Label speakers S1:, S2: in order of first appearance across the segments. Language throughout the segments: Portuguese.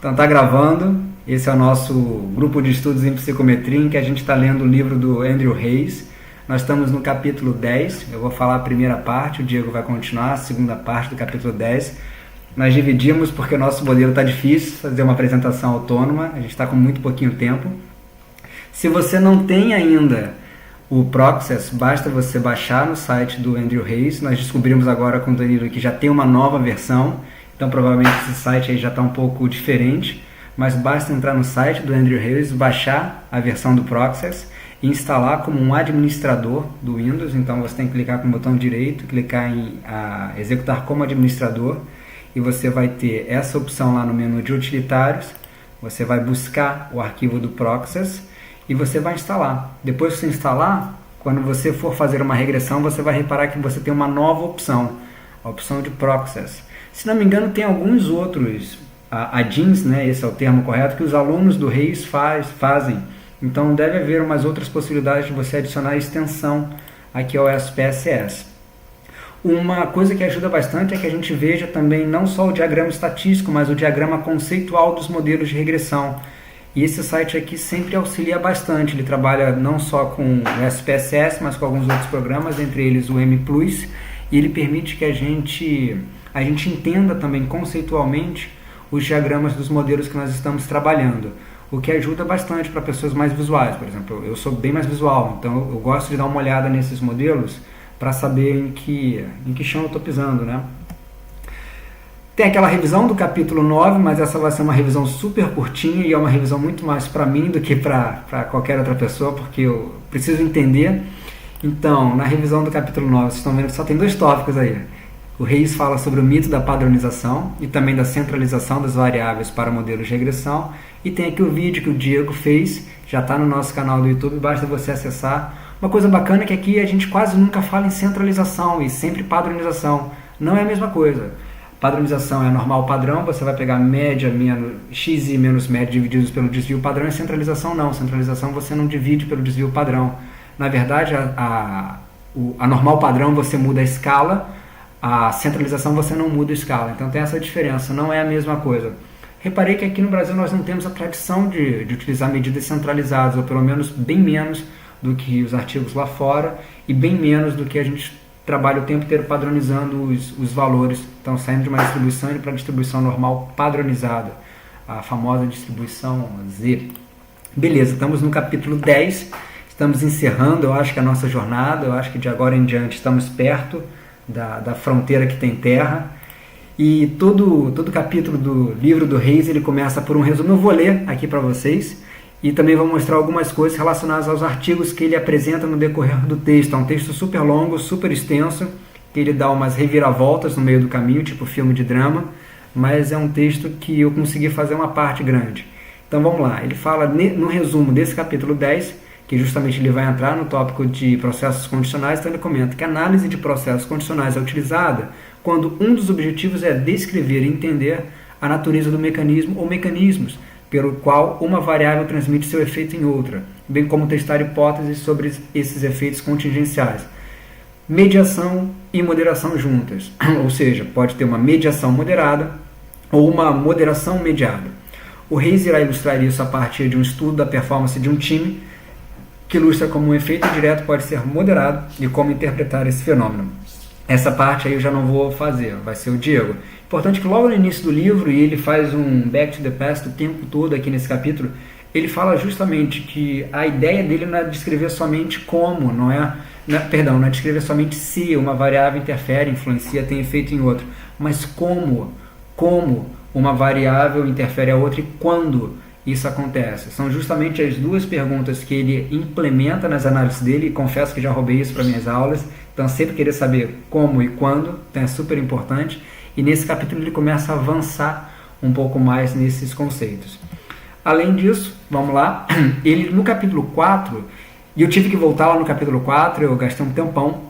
S1: Então tá gravando, esse é o nosso grupo de estudos em psicometria, em que a gente está lendo o livro do Andrew Hayes. Nós estamos no capítulo 10, eu vou falar a primeira parte, o Diego vai continuar a segunda parte do capítulo 10. Nós dividimos porque o nosso modelo está difícil, fazer uma apresentação autônoma, a gente está com muito pouquinho tempo. Se você não tem ainda o Process, basta você baixar no site do Andrew Hayes. Nós descobrimos agora com o Danilo que já tem uma nova versão, então provavelmente esse site aí já está um pouco diferente, mas basta entrar no site do Andrew Hayes, baixar a versão do Process e instalar como um administrador do Windows. Então você tem que clicar com o botão direito, clicar em executar como administrador, e você vai ter essa opção lá no menu de utilitários. Você vai buscar o arquivo do Process e você vai instalar. Depois que você instalar, quando você for fazer uma regressão, você vai reparar que você tem uma nova opção, a opção de Process. Se não me engano, tem alguns outros add-ins, né, esse é o termo correto, que os alunos do Reis fazem. Então deve haver umas outras possibilidades de você adicionar extensão aqui ao SPSS. Uma coisa que ajuda bastante é que a gente veja também não só o diagrama estatístico, mas o diagrama conceitual dos modelos de regressão. E esse site aqui sempre auxilia bastante. Ele trabalha não só com o SPSS, mas com alguns outros programas, entre eles o M+, e ele permite que a gente entenda também conceitualmente os diagramas dos modelos que nós estamos trabalhando, o que ajuda bastante para pessoas mais visuais. Por exemplo, eu sou bem mais visual, então eu gosto de dar uma olhada nesses modelos para saber em que chão eu estou pisando, né? Tem aquela revisão do capítulo 9, mas essa vai ser uma revisão super curtinha e é uma revisão muito mais para mim do que para qualquer outra pessoa, porque eu preciso entender. Então, na revisão do capítulo 9, vocês estão vendo que só tem 2 tópicos aí. O Reis fala sobre o mito da padronização e também da centralização das variáveis para modelos de regressão. E tem aqui o vídeo que o Diego fez, já está no nosso canal do YouTube, basta você acessar. Uma coisa bacana é que aqui a gente quase nunca fala em centralização e sempre padronização. Não é a mesma coisa. Padronização é normal padrão, você vai pegar média menos xi menos média divididos pelo desvio padrão, e centralização não. Centralização você não divide pelo desvio padrão. Na verdade, a normal padrão você muda a escala, a centralização você não muda a escala. Então tem essa diferença, não é a mesma coisa. Reparei que aqui no Brasil nós não temos a tradição de utilizar medidas centralizadas, ou pelo menos bem menos do que os artigos lá fora, e bem menos do que a gente trabalha o tempo inteiro padronizando os valores. Então saindo de uma distribuição para a distribuição normal padronizada, a famosa distribuição Z. Beleza, estamos no capítulo 10, estamos encerrando, eu acho que a nossa jornada, eu acho que de agora em diante estamos perto da fronteira que tem terra. E todo capítulo do livro do Reis, ele começa por um resumo. Eu vou ler aqui para vocês e também vou mostrar algumas coisas relacionadas aos artigos que ele apresenta no decorrer do texto. É um texto super longo, super extenso, que ele dá umas reviravoltas no meio do caminho, tipo filme de drama, mas é um texto que eu consegui fazer uma parte grande. Então vamos lá, ele fala no resumo desse capítulo 10, que justamente ele vai entrar no tópico de processos condicionais. Então ele comenta que a análise de processos condicionais é utilizada quando um dos objetivos é descrever e entender a natureza do mecanismo ou mecanismos pelo qual uma variável transmite seu efeito em outra, bem como testar hipóteses sobre esses efeitos contingenciais. Mediação e moderação juntas, ou seja, pode ter uma mediação moderada ou uma moderação mediada. O Reis irá ilustrar isso a partir de um estudo da performance de um time, que ilustra como um efeito direto pode ser moderado e como interpretar esse fenômeno. Essa parte aí eu já não vou fazer, vai ser o Diego. Importante que logo no início do livro, e ele faz um back to the past o tempo todo aqui nesse capítulo, ele fala justamente que a ideia dele não é descrever somente como, não é descrever somente se uma variável interfere, influencia, tem efeito em outra, mas como uma variável interfere a outra e quando isso acontece. São justamente as 2 perguntas que ele implementa nas análises dele, e confesso que já roubei isso para minhas aulas, então sempre querer saber como e quando, então é super importante, e nesse capítulo ele começa a avançar um pouco mais nesses conceitos. Além disso, vamos lá, ele no capítulo 4, e eu tive que voltar lá no capítulo 4, eu gastei um tempão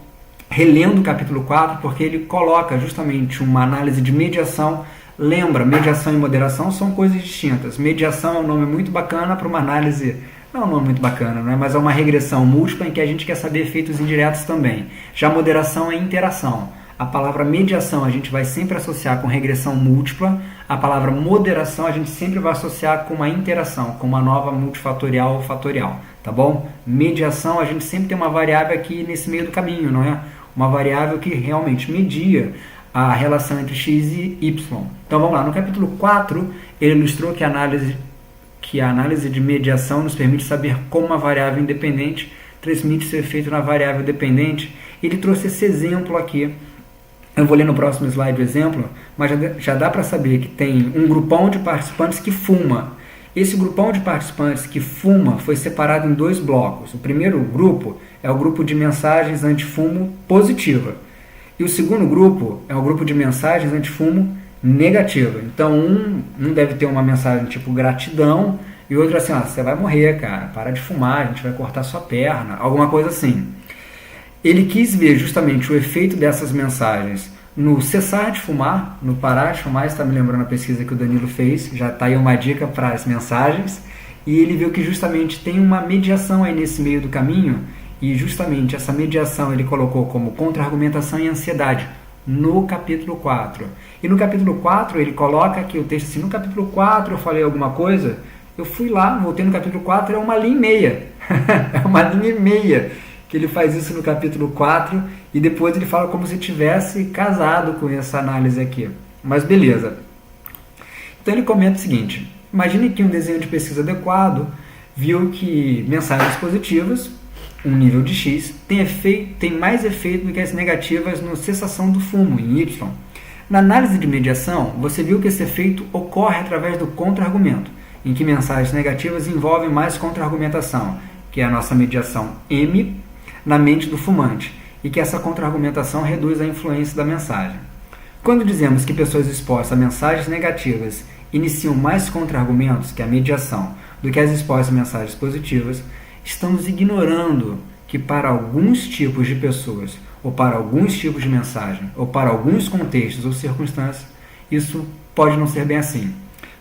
S1: relendo o capítulo 4, porque ele coloca justamente uma análise de mediação. Lembra, mediação e moderação são coisas distintas. Mediação é um nome muito bacana para uma análise, não é um nome muito bacana, né? Mas é uma regressão múltipla em que a gente quer saber efeitos indiretos também. Já moderação é interação. A palavra mediação a gente vai sempre associar com regressão múltipla. A palavra moderação a gente sempre vai associar com uma interação, com uma nova multifatorial ou fatorial, tá bom? Mediação a gente sempre tem uma variável aqui nesse meio do caminho, não é? Uma variável que realmente media a relação entre x e y. Então vamos lá, no capítulo 4 ele ilustrou que a análise de mediação nos permite saber como uma variável independente transmite seu efeito na variável dependente. Ele trouxe esse exemplo aqui. Eu vou ler no próximo slide o exemplo, mas já dá para saber que tem um grupão de participantes que fuma. Esse grupão de participantes que fuma foi separado em 2 blocos. O primeiro grupo é o grupo de mensagens anti-fumo positiva. E o segundo grupo é o grupo de mensagens anti-fumo negativa. Então, um deve ter uma mensagem tipo gratidão e outro assim, você vai morrer, cara, para de fumar, a gente vai cortar sua perna, alguma coisa assim. Ele quis ver justamente o efeito dessas mensagens no cessar de fumar, no parar de fumar. Está me lembrando a pesquisa que o Danilo fez, já está aí uma dica para as mensagens, e ele viu que justamente tem uma mediação aí nesse meio do caminho, e justamente essa mediação ele colocou como contra-argumentação e ansiedade no capítulo 4. E no capítulo 4 ele coloca aqui o texto assim, no capítulo 4 eu falei alguma coisa, eu fui lá, voltei no capítulo 4, é uma linha e meia, é uma linha e meia, que ele faz isso no capítulo 4, e depois ele fala como se tivesse casado com essa análise aqui. Mas beleza. Então ele comenta o seguinte, imagine que um desenho de pesquisa adequado viu que mensagens positivas, um nível de X, tem mais efeito do que as negativas na cessação do fumo, em Y. Na análise de mediação, você viu que esse efeito ocorre através do contra-argumento, em que mensagens negativas envolvem mais contra-argumentação, que é a nossa mediação M, na mente do fumante, e que essa contra-argumentação reduz a influência da mensagem. Quando dizemos que pessoas expostas a mensagens negativas iniciam mais contra-argumentos, que é a mediação, do que as expostas a mensagens positivas, estamos ignorando que para alguns tipos de pessoas, ou para alguns tipos de mensagem, ou para alguns contextos ou circunstâncias, isso pode não ser bem assim.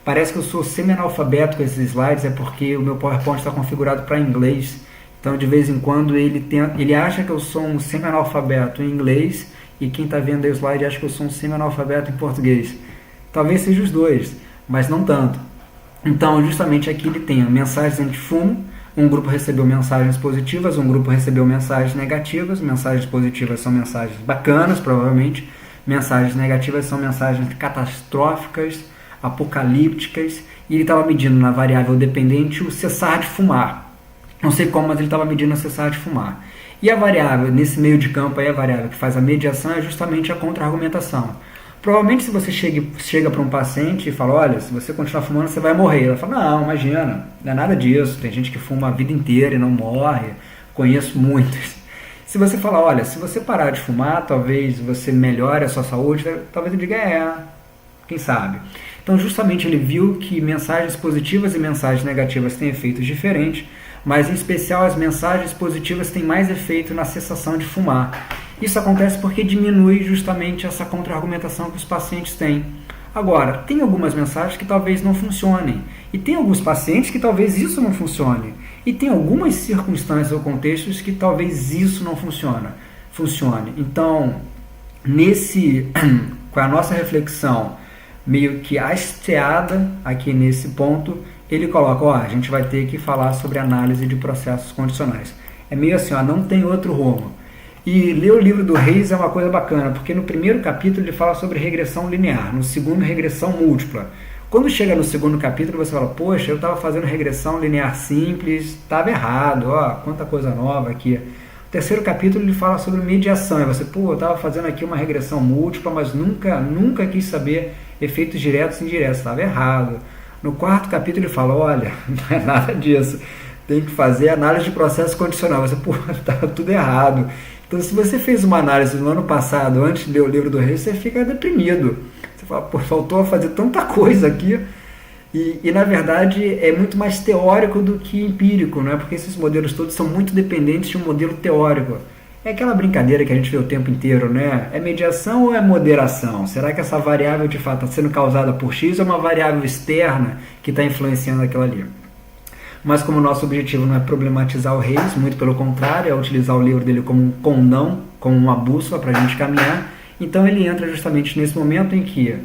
S1: Parece que eu sou semi-analfabeto com esses slides, é porque o meu PowerPoint está configurado para inglês. Então, de vez em quando, ele acha que eu sou um semi-analfabeto em inglês e quem está vendo aí o slide acha que eu sou um semi-analfabeto em português. Talvez seja os dois, mas não tanto. Então, justamente aqui ele tem mensagens anti-fumo, um grupo recebeu mensagens positivas, um grupo recebeu mensagens negativas. Mensagens positivas são mensagens bacanas, provavelmente. Mensagens negativas são mensagens catastróficas, apocalípticas. E ele estava medindo na variável dependente o cessar de fumar. Não sei como, mas ele estava medindo o cessar de fumar. E a variável, nesse meio de campo aí, a variável que faz a mediação é justamente a contra-argumentação. Provavelmente se você chega para um paciente e fala, olha, se você continuar fumando, você vai morrer. Ela fala, não, imagina, não é nada disso. Tem gente que fuma a vida inteira e não morre. Conheço muitos. Se você falar, olha, se você parar de fumar, talvez você melhore a sua saúde, talvez ele diga, quem sabe. Então, justamente ele viu que mensagens positivas e mensagens negativas têm efeitos diferentes, mas em especial as mensagens positivas têm mais efeito na cessação de fumar. Isso acontece porque diminui justamente essa contra-argumentação que os pacientes têm. Agora, tem algumas mensagens que talvez não funcionem, e tem alguns pacientes que talvez isso não funcione, e tem algumas circunstâncias ou contextos que talvez isso não funcione. Então, com a nossa reflexão meio que hasteada aqui nesse ponto, ele coloca, a gente vai ter que falar sobre análise de processos condicionais. É meio assim, não tem outro rumo. E ler o livro do Reis é uma coisa bacana, porque no primeiro capítulo ele fala sobre regressão linear, no segundo regressão múltipla. Quando chega no segundo capítulo você fala, poxa, eu estava fazendo regressão linear simples, estava errado, quanta coisa nova aqui. No terceiro capítulo ele fala sobre mediação, e você, eu estava fazendo aqui uma regressão múltipla, mas nunca quis saber efeitos diretos e indiretos, estava errado. No quarto capítulo ele fala, olha, não é nada disso, tem que fazer análise de processo condicional. Você, estava tudo errado. Então, se você fez uma análise no ano passado, antes de ler o livro do Rei, você fica deprimido. Você fala, faltou fazer tanta coisa aqui. E, na verdade, é muito mais teórico do que empírico, não é? Porque esses modelos todos são muito dependentes de um modelo teórico. É aquela brincadeira que a gente vê o tempo inteiro, né? É mediação ou é moderação? Será que essa variável, de fato, está sendo causada por X ou é uma variável externa que está influenciando aquilo ali? Mas como o nosso objetivo não é problematizar o Reis, muito pelo contrário, é utilizar o livro dele como um condão, como uma bússola para a gente caminhar, Então ele entra justamente nesse momento em que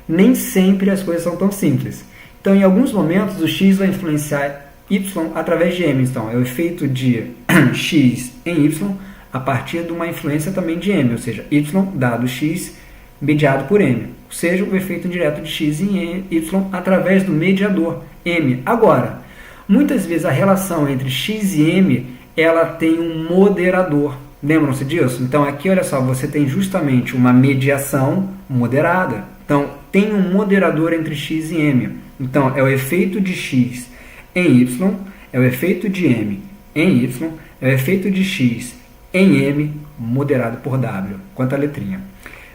S1: nem sempre as coisas são tão simples. Então, em alguns momentos, o x vai influenciar y através de m. Então, é o efeito de x em y a partir de uma influência também de m, ou seja, y dado x mediado por m. Ou seja, o efeito direto de x em y através do mediador m. Agora, muitas vezes a relação entre x e m ela tem um moderador. Lembram-se disso? Então, aqui, olha só, você tem justamente uma mediação moderada. Então, tem um moderador entre x e m. Então, é o efeito de x em y, é o efeito de m em y, é o efeito de x em m moderado por w. Quanto a letrinha.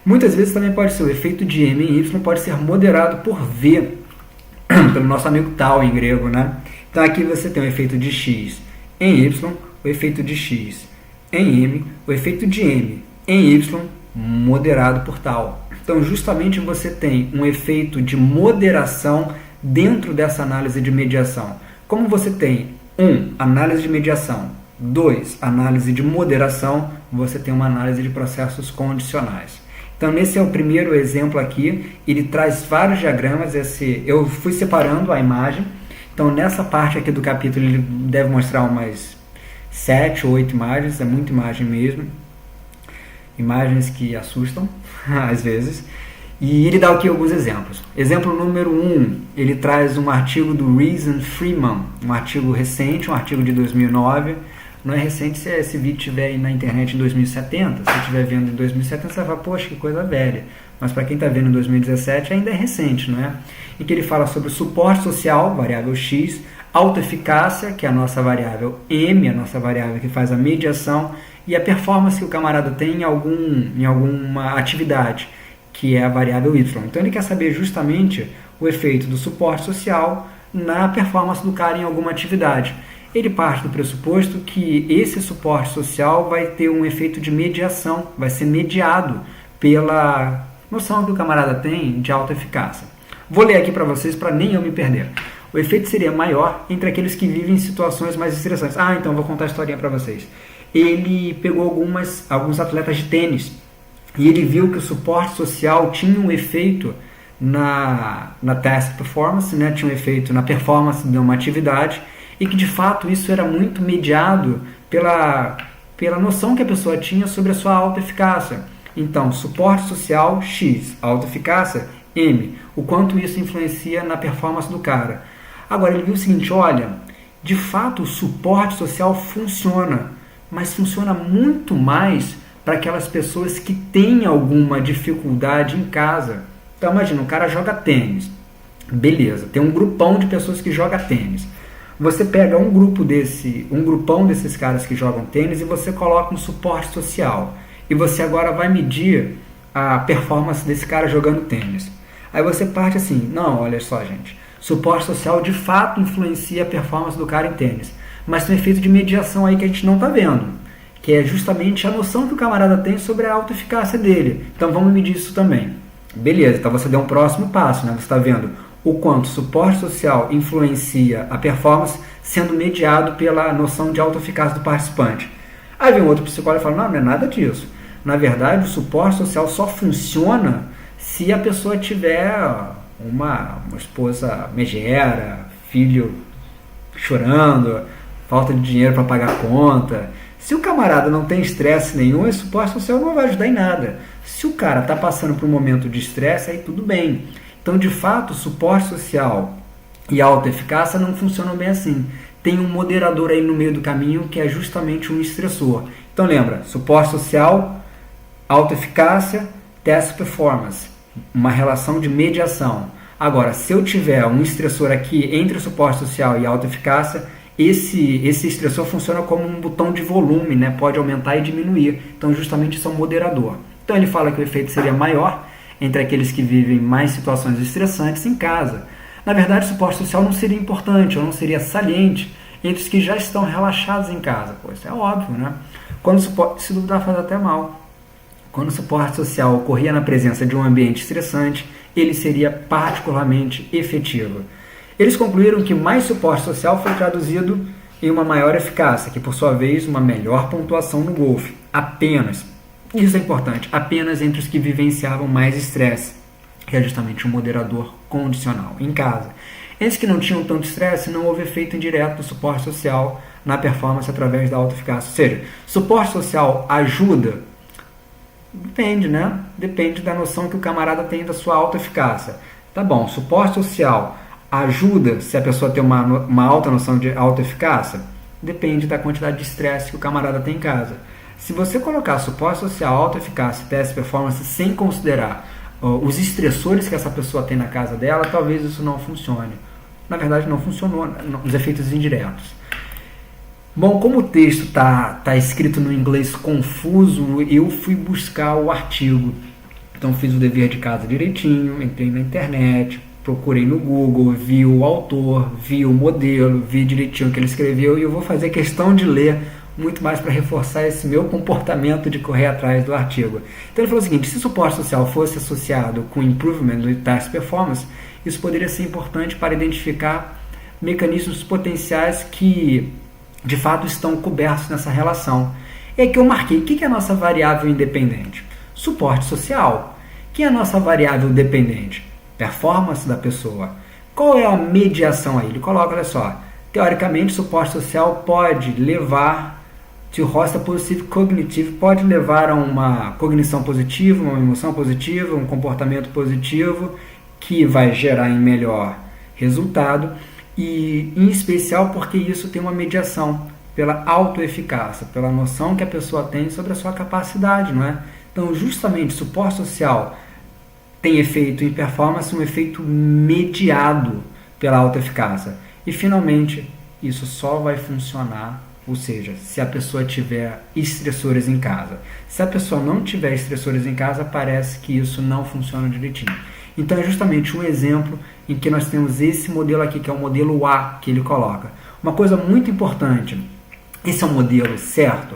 S1: Muitas vezes também pode ser o efeito de m em y, pode ser moderado por v, pelo nosso amigo tal em grego, né? Então, aqui você tem o efeito de x em y, o efeito de x em m, o efeito de m em y moderado por tal. Então, justamente você tem um efeito de moderação dentro dessa análise de mediação. Como você tem 1, análise de mediação, 2, análise de moderação, você tem uma análise de processos condicionais. Então, esse é o primeiro exemplo aqui. Ele traz vários diagramas. Eu fui separando a imagem. Então, nessa parte aqui do capítulo, ele deve mostrar umas 7 ou 8 imagens, é muita imagem mesmo. Imagens que assustam, às vezes. E ele dá aqui alguns exemplos. Exemplo número 1, ele traz um artigo do Reason Freeman, um artigo recente, um artigo de 2009. Não é recente se esse vídeo estiver aí na internet em 2070. Se estiver vendo em 2070, você vai falar, poxa, que coisa velha. Mas para quem está vendo em 2017, ainda é recente, não é? Em que ele fala sobre o suporte social, variável x, autoeficácia, que é a nossa variável m, a nossa variável que faz a mediação, e a performance que o camarada tem em alguma atividade, que é a variável y. Então ele quer saber justamente o efeito do suporte social na performance do cara em alguma atividade. Ele parte do pressuposto que esse suporte social vai ter um efeito de mediação, vai ser mediado pela noção que o camarada tem de autoeficácia. Vou ler aqui para vocês para nem eu me perder. O efeito seria maior entre aqueles que vivem em situações mais estressantes. Então vou contar a historinha para vocês. Ele pegou alguns atletas de tênis e ele viu que o suporte social tinha um efeito na task performance, né? Tinha um efeito na performance de uma atividade, e que de fato isso era muito mediado pela noção que a pessoa tinha sobre a sua autoeficácia. Então, suporte social X, autoeficácia M, o quanto isso influencia na performance do cara. Agora ele viu o seguinte, olha, de fato o suporte social funciona, mas funciona muito mais para aquelas pessoas que têm alguma dificuldade em casa. Então imagina, o cara joga tênis, beleza, tem um grupão de pessoas que joga tênis. Você pega um grupão desses caras que jogam tênis e você coloca um suporte social. E você agora vai medir a performance desse cara jogando tênis. Aí você parte assim, não, olha só gente, suporte social de fato influencia a performance do cara em tênis. Mas tem um efeito de mediação aí que a gente não está vendo, que é justamente a noção que o camarada tem sobre a autoeficácia dele. Então vamos medir isso também. Beleza, então você deu um próximo passo, né? Você está vendo o quanto o suporte social influencia a performance sendo mediado pela noção de autoeficácia do participante. Aí vem um outro psicólogo e fala, não é nada disso. Na verdade, o suporte social só funciona se a pessoa tiver uma esposa megera, filho chorando, falta de dinheiro para pagar a conta. Se o camarada não tem estresse nenhum, esse suporte social não vai ajudar em nada. Se o cara está passando por um momento de estresse, aí tudo bem. Então, de fato, o suporte social e a autoeficácia não funcionam bem assim. Tem um moderador aí no meio do caminho que é justamente um estressor. Então, lembra, suporte social, autoeficácia, task performance, uma relação de mediação. Agora, se eu tiver um estressor aqui entre o suporte social e a autoeficácia, esse estressor funciona como um botão de volume, né? Pode aumentar e diminuir. Então, justamente isso é um moderador. Então, ele fala que o efeito seria maior entre aqueles que vivem mais situações estressantes em casa. Na verdade, o suporte social não seria importante, ou não seria saliente entre os que já estão relaxados em casa. Pô, isso é óbvio, né? Quando o suporte, se duvidar, faz até mal. Quando o suporte social ocorria na presença de um ambiente estressante, ele seria particularmente efetivo. Eles concluíram que mais suporte social foi traduzido em uma maior eficácia, que por sua vez uma melhor pontuação no golfe. Apenas. Isso é importante, apenas entre os que vivenciavam mais estresse, que é justamente um moderador condicional em casa. Esses que não tinham tanto estresse, não houve efeito indireto do suporte social na performance através da autoeficácia. Ou seja, suporte social ajuda? Depende, né? Depende da noção que o camarada tem da sua autoeficácia. Tá bom, suporte social ajuda se a pessoa tem uma alta noção de autoeficácia? Depende da quantidade de estresse que o camarada tem em casa. Se você colocar suporte social, autoeficácia e teste performance sem considerar os estressores que essa pessoa tem na casa dela, talvez isso não funcione. Na verdade, não funcionou, os efeitos indiretos. Bom, como o texto está escrito no inglês confuso, eu fui buscar o artigo. Então, fiz o dever de casa direitinho, entrei na internet, procurei no Google, vi o autor, vi o modelo, vi direitinho o que ele escreveu e eu vou fazer questão de ler muito mais para reforçar esse meu comportamento de correr atrás do artigo. Então ele falou o seguinte: se suporte social fosse associado com improvement do task performance, isso poderia ser importante para identificar mecanismos potenciais que de fato estão cobertos nessa relação. É que eu marquei, o que é a nossa variável independente? Suporte social. O que é a nossa variável dependente? Performance da pessoa. Qual é a mediação aí? Ele coloca, olha só, teoricamente suporte social pode levar to host a positive cognitive, pode levar a uma cognição positiva, uma emoção positiva, um comportamento positivo que vai gerar em melhor resultado e em especial porque isso tem uma mediação pela autoeficácia, pela noção que a pessoa tem sobre a sua capacidade, não é? Então justamente suporte social tem efeito em performance, um efeito mediado pela autoeficácia. E finalmente isso só vai funcionar, ou seja, se a pessoa tiver estressores em casa. Se a pessoa não tiver estressores em casa, parece que isso não funciona direitinho. Então é justamente um exemplo em que nós temos esse modelo aqui, que é o modelo A que ele coloca. Uma coisa muito importante, esse é um modelo certo?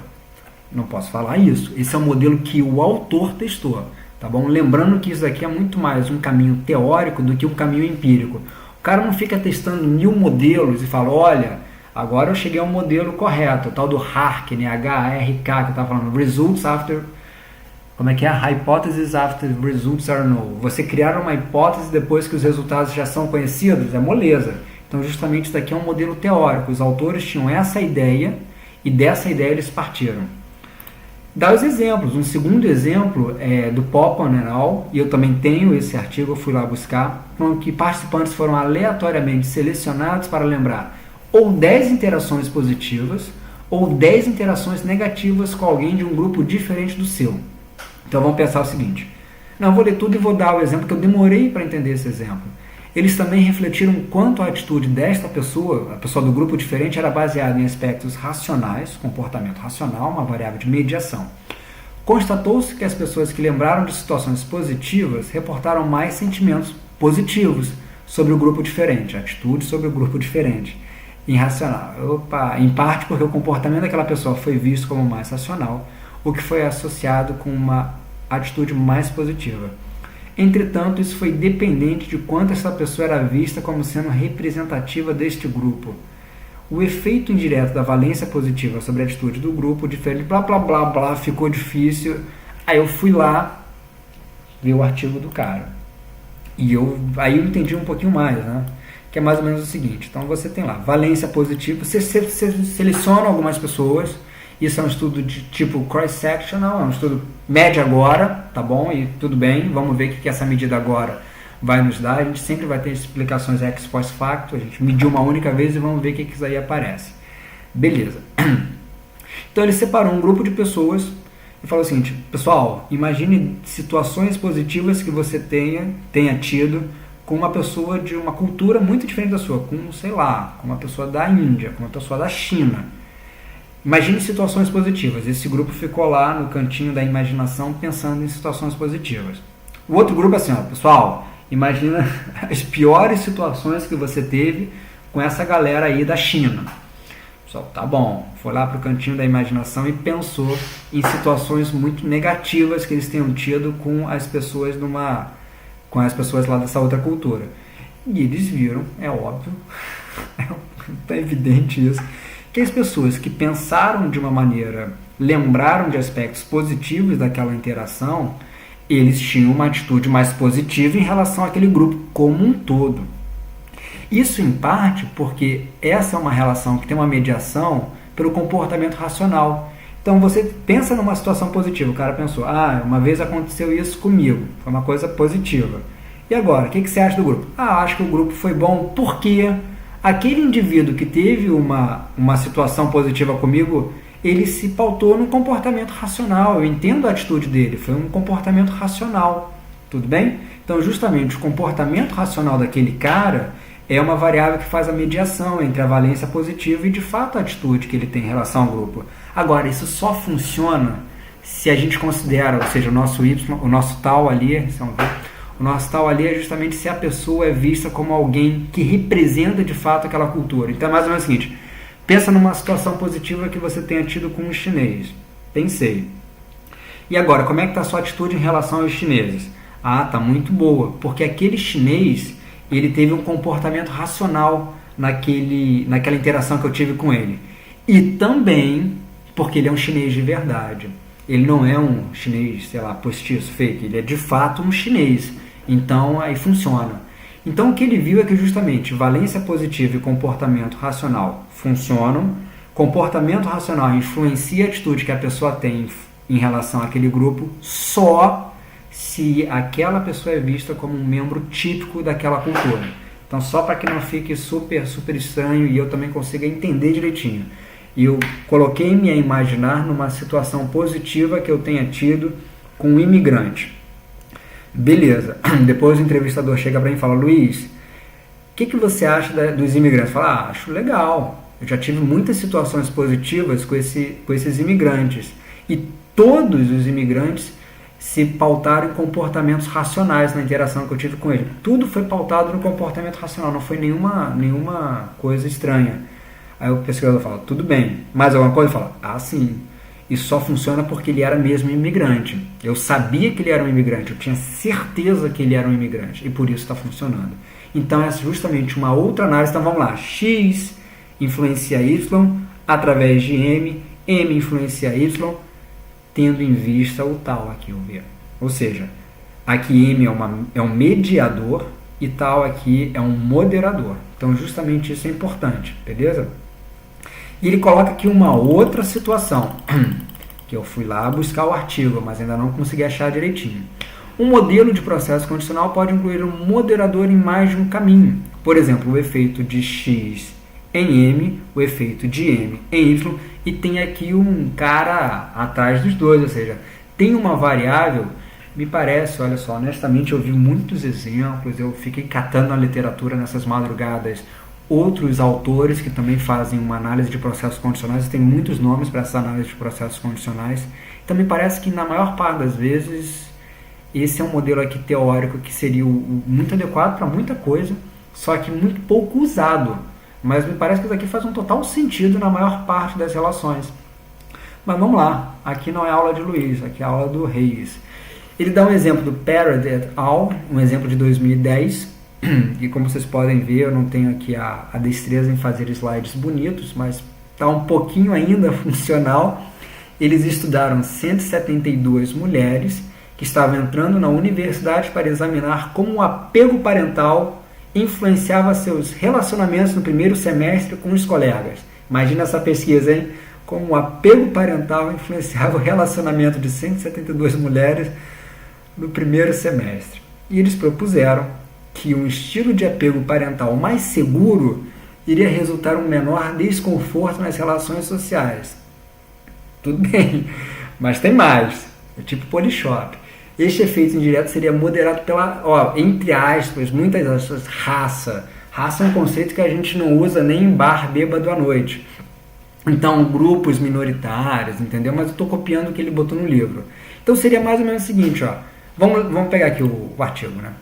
S1: Não posso falar isso. Esse é um modelo que o autor testou, tá bom? Lembrando que isso aqui é muito mais um caminho teórico do que um caminho empírico. O cara não fica testando 1000 modelos e fala, olha, agora eu cheguei ao modelo correto, o tal do HARK, né? H-A-R-K, que eu estava falando, Results After... Como é que é? Hypothesis After Results Are Known. Você criar uma hipótese depois que os resultados já são conhecidos, é moleza. Então justamente isso daqui é um modelo teórico. Os autores tinham essa ideia e dessa ideia eles partiram. Dá os exemplos. Um segundo exemplo é do Popham et al. E eu também tenho esse artigo, eu fui lá buscar, em que participantes foram aleatoriamente selecionados para lembrar ou 10 interações positivas ou 10 interações negativas com alguém de um grupo diferente do seu. Então vamos pensar o seguinte, não, eu vou ler tudo e vou dar o exemplo que eu demorei para entender esse exemplo. Eles também refletiram quanto a atitude desta pessoa, a pessoa do grupo diferente, era baseada em aspectos racionais, comportamento racional, uma variável de mediação. Constatou-se que as pessoas que lembraram de situações positivas reportaram mais sentimentos positivos sobre o grupo diferente, atitudes sobre o grupo diferente. Irracional. Em parte porque o comportamento daquela pessoa foi visto como mais racional, o que foi associado com uma atitude mais positiva. Entretanto, isso foi dependente de quanto essa pessoa era vista como sendo representativa deste grupo. O efeito indireto da valência positiva sobre a atitude do grupo, diferente, blá blá blá blá, ficou difícil. Aí eu fui lá ver o artigo do cara. E aí eu entendi um pouquinho mais, né? Que é mais ou menos o seguinte. Então você tem lá, valência positiva, você seleciona algumas pessoas. Isso é um estudo de tipo cross-sectional, é um estudo mede agora, tá bom? E tudo bem, vamos ver o que essa medida agora vai nos dar. A gente sempre vai ter explicações ex post facto, a gente mediu uma única vez e vamos ver o que isso aí aparece. Beleza. Então ele separou um grupo de pessoas e falou o seguinte, pessoal, imagine situações positivas que você tenha tido com uma pessoa de uma cultura muito diferente da sua, com, sei lá, com uma pessoa da Índia, com uma pessoa da China. Imagine situações positivas. Esse grupo ficou lá no cantinho da imaginação pensando em situações positivas. O outro grupo é assim, ó, pessoal, imagina as piores situações que você teve com essa galera aí da China. Pessoal, tá bom, foi lá para o cantinho da imaginação e pensou em situações muito negativas que eles tenham tido com as pessoas lá dessa outra cultura. E eles viram, é óbvio, é evidente isso, que as pessoas que pensaram de uma maneira lembraram de aspectos positivos daquela interação, eles tinham uma atitude mais positiva em relação àquele grupo como um todo. Isso em parte porque essa é uma relação que tem uma mediação pelo comportamento racional. Então você pensa numa situação positiva, o cara pensou, uma vez aconteceu isso comigo, foi uma coisa positiva. E agora, o que você acha do grupo? Acho que o grupo foi bom porque aquele indivíduo que teve uma situação positiva comigo, ele se pautou no comportamento racional, eu entendo a atitude dele, foi um comportamento racional, tudo bem? Então justamente o comportamento racional daquele cara é uma variável que faz a mediação entre a valência positiva e de fato a atitude que ele tem em relação ao grupo. Agora, isso só funciona se a gente considera, ou seja, o nosso Y, o nosso tal ali, o nosso tal ali é justamente se a pessoa é vista como alguém que representa de fato aquela cultura. Então é mais ou menos o seguinte, pensa numa situação positiva que você tenha tido com os chineses. Pensei. E agora, como é que está a sua atitude em relação aos chineses? Está muito boa, porque aquele chinês, ele teve um comportamento racional naquela interação que eu tive com ele. E também porque ele é um chinês de verdade. Ele não é um chinês, postiço, fake. Ele é de fato um chinês. Então, aí funciona. Então, o que ele viu é que justamente valência positiva e comportamento racional funcionam. Comportamento racional influencia a atitude que a pessoa tem em relação àquele grupo só se aquela pessoa é vista como um membro típico daquela cultura. Então, só para que não fique super, super estranho e eu também consiga entender direitinho. E eu coloquei-me a imaginar numa situação positiva que eu tenha tido com um imigrante. Beleza. Depois o entrevistador chega para mim e fala, Luiz, o que você acha dos imigrantes? Fala, acho legal. Eu já tive muitas situações positivas com esses imigrantes. E todos os imigrantes se pautaram em comportamentos racionais na interação que eu tive com ele. Tudo foi pautado no comportamento racional, não foi nenhuma coisa estranha. Aí o pesquisador fala, tudo bem, mais alguma coisa? Ele fala, sim, isso só funciona porque ele era mesmo imigrante. Eu sabia que ele era um imigrante, eu tinha certeza que ele era um imigrante, e por isso está funcionando. Então é justamente uma outra análise. Então vamos lá, X influencia Y através de M influencia Y, tendo em vista o tal aqui, o V. Ou seja, aqui M é um mediador e tal aqui é um moderador. Então justamente isso é importante, beleza? E ele coloca aqui uma outra situação, que eu fui lá buscar o artigo, mas ainda não consegui achar direitinho. Um modelo de processo condicional pode incluir um moderador em mais de um caminho. Por exemplo, o efeito de X em M, o efeito de M em Y, e tem aqui um cara atrás dos dois, ou seja, tem uma variável, me parece, olha só, honestamente eu vi muitos exemplos, eu fiquei catando na literatura nessas madrugadas, outros autores que também fazem uma análise de processos condicionais, tem muitos nomes para essa análise de processos condicionais, então me parece que na maior parte das vezes esse é um modelo aqui teórico que seria muito adequado para muita coisa, só que muito pouco usado, mas me parece que isso aqui faz um total sentido na maior parte das relações. Mas vamos lá, aqui não é aula de Luiz, aqui é aula do Reis. Ele dá um exemplo do Parrott et al., um exemplo de 2010, e como vocês podem ver, eu não tenho aqui a destreza em fazer slides bonitos, mas está um pouquinho ainda funcional. Eles estudaram 172 mulheres que estavam entrando na universidade para examinar como o apego parental influenciava seus relacionamentos no primeiro semestre com os colegas. Imagina essa pesquisa, hein? Como o apego parental influenciava o relacionamento de 172 mulheres no primeiro semestre. E eles propuseram que um estilo de apego parental mais seguro iria resultar em um menor desconforto nas relações sociais. Tudo bem, mas tem mais. É tipo Polishop. Este efeito indireto seria moderado pela, entre aspas, muitas aspas, raça. Raça é um conceito que a gente não usa nem em bar bêbado à noite. Então, grupos minoritários, entendeu? Mas eu estou copiando o que ele botou no livro. Então, seria mais ou menos o seguinte, Vamos pegar aqui o artigo, né?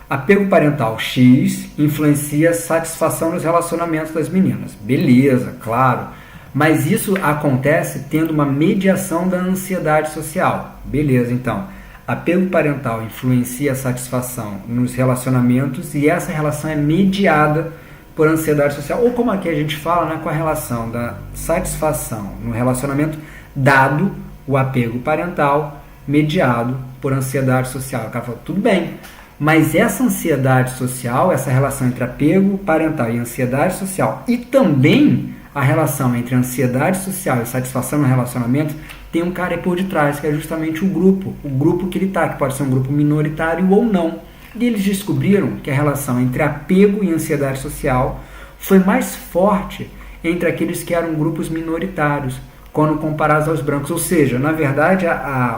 S1: Apego parental X influencia a satisfação nos relacionamentos das meninas. Beleza, claro. Mas isso acontece tendo uma mediação da ansiedade social. Beleza, então. Apego parental influencia a satisfação nos relacionamentos e essa relação é mediada por ansiedade social. Ou como aqui a gente fala, né, com a relação da satisfação no relacionamento dado o apego parental mediado por ansiedade social. O cara falou, tudo bem, mas essa ansiedade social, essa relação entre apego parental e ansiedade social, e também a relação entre ansiedade social e satisfação no relacionamento, tem um cara aí por detrás, que é justamente o grupo que ele está, que pode ser um grupo minoritário ou não. E eles descobriram que a relação entre apego e ansiedade social foi mais forte entre aqueles que eram grupos minoritários, quando comparados aos brancos. Ou seja, na verdade,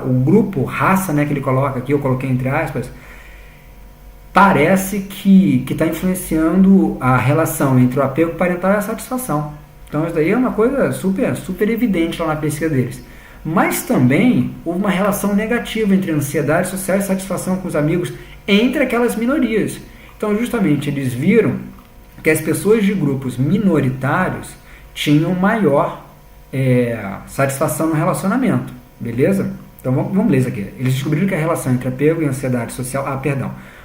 S1: o grupo, raça, né, que ele coloca aqui, eu coloquei entre aspas, parece que está influenciando a relação entre o apego parental e a satisfação. Então isso daí é uma coisa super evidente lá na pesquisa deles. Mas também houve uma relação negativa entre ansiedade social e satisfação com os amigos entre aquelas minorias. Então justamente eles viram que as pessoas de grupos minoritários tinham maior satisfação no relacionamento. Beleza? Então vamos ler isso aqui. Eles descobriram que a relação entre apego e ansiedade social